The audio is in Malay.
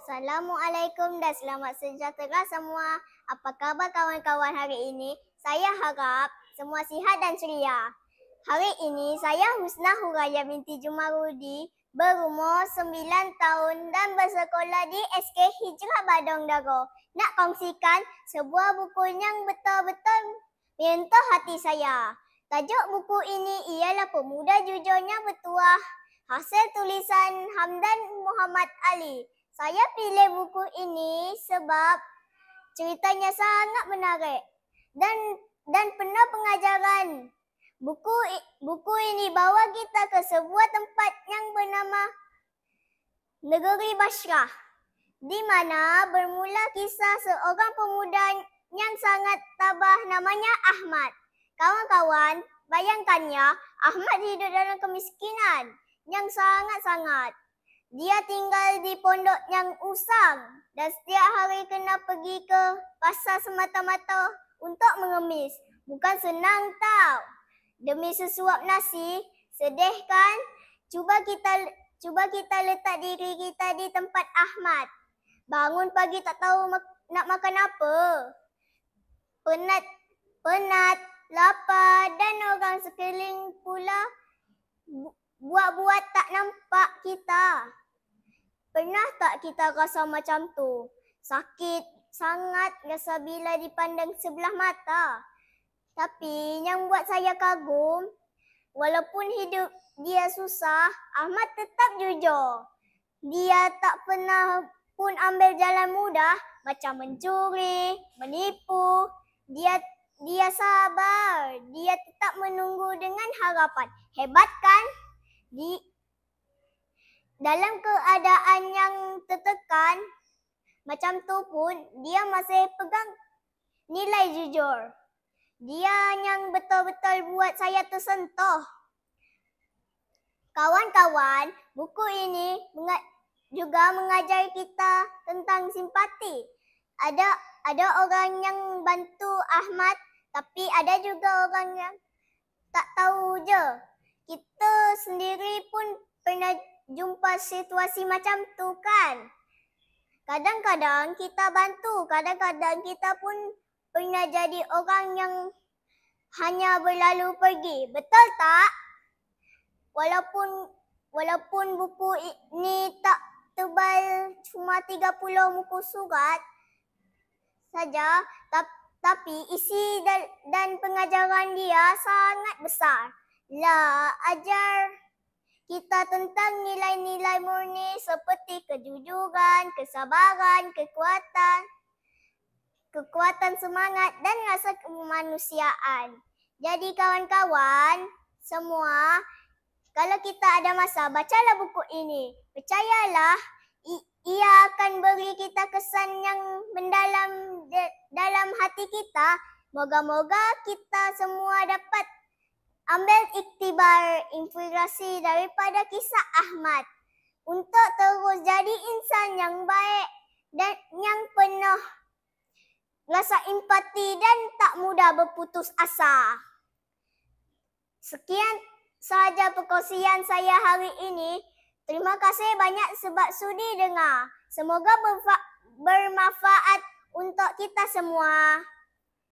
Assalamualaikum dan selamat sejahtera semua. Apa khabar kawan-kawan hari ini? Saya harap semua sihat dan ceria. Hari ini saya Husna Huraya binti Jumarudi, berumur 9 tahun dan bersekolah di SK Hijrah Badung Dago. Nak kongsikan sebuah buku yang betul-betul menyentuh hati saya. Tajuk buku ini ialah Pemuda Jujurnya Bertuah, hasil tulisan Hamdan Muhammad Ali. Saya pilih buku ini sebab ceritanya sangat menarik dan penuh pengajaran. Buku ini bawa kita ke sebuah tempat yang bernama Negeri Basrah, di mana bermula kisah seorang pemuda yang sangat tabah namanya Ahmad. Kawan-kawan, bayangkannya Ahmad hidup dalam kemiskinan yang sangat-sangat. Dia tinggal di pondok yang usang dan setiap hari kena pergi ke pasar semata-mata untuk mengemis. Bukan senang tau. Demi sesuap nasi, sedih kan? Cuba kita letak diri kita di tempat Ahmad. Bangun pagi tak tahu nak makan apa. Penat, lapar dan orang sekeliling pula buat-buat tak nampak kita. Pernah tak kita rasa macam tu? Sakit sangat rasa bila dipandang sebelah mata. Tapi yang buat saya kagum, walaupun hidup dia susah, Ahmad tetap jujur. Dia tak pernah pun ambil jalan mudah macam mencuri, menipu. Dia sabar. Dia tetap menunggu dengan harapan. Hebat kan? Dalam keadaan yang tertekan macam tu pun, dia masih pegang nilai jujur. Dia yang betul-betul buat saya tersentuh. Kawan-kawan, buku ini juga mengajar kita tentang simpati. Ada orang yang bantu Ahmad, tapi ada juga orang yang tak tahu je. Kita sendiri pun pernah jumpa situasi macam tu kan? Kadang-kadang kita bantu, kadang-kadang kita pun pernah jadi orang yang hanya berlalu pergi. Betul tak? Walaupun buku ini tak tebal, cuma 30 muka surat saja, tapi isi dan pengajaran dia sangat besar. Ajar kita tentang nilai-nilai murni seperti kejujuran, kesabaran, kekuatan semangat dan rasa kemanusiaan. Jadi kawan-kawan semua, kalau kita ada masa, bacalah buku ini. Percayalah, ia akan beri kita kesan yang mendalam dalam hati kita. Moga-moga kita semua dapat ambil iktibar inspirasi daripada kisah Ahmad untuk terus jadi insan yang baik dan yang penuh rasa empati dan tak mudah berputus asa. Sekian sahaja perkongsian saya hari ini. Terima kasih banyak sebab sudi dengar. Semoga bermanfaat untuk kita semua.